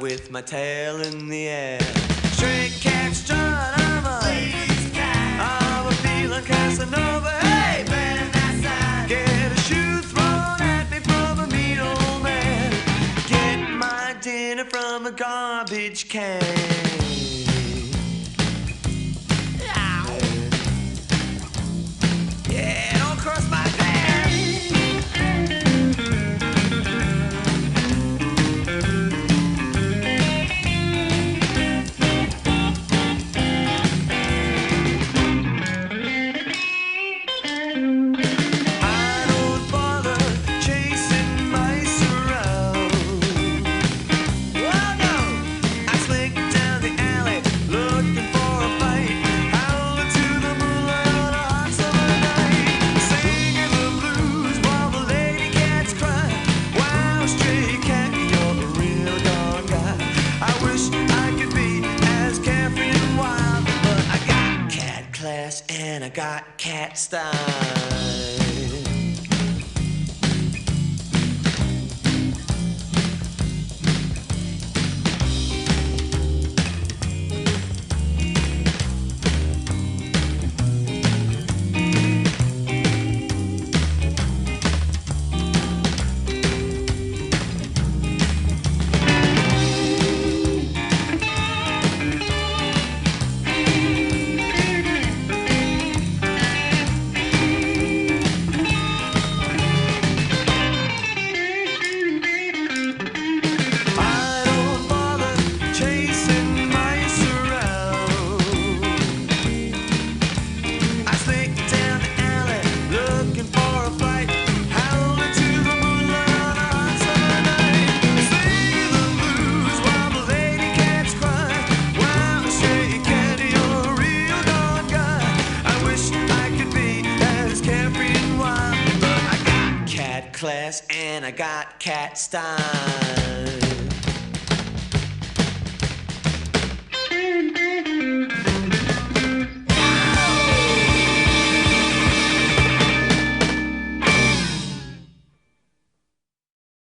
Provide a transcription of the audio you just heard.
with my tail in the air. Stray cat strut, I'm a Ladies' cat. I'm a feeling Casanova. Hey, man, get a shoe thrown at me from a mean old man. Get my dinner from a garbage can. Yeah, don't cross my path. I don't bother chasing mice around. Oh no, I slink down the alley looking for a fight, howling to the moonlight on a hot summer night, singing the blues while the lady cats cry. Wow, stray cat, you're a real dog guy. I wish I could be as carefree and wild, but I got cat class and I got cat style. Class and I got cat style.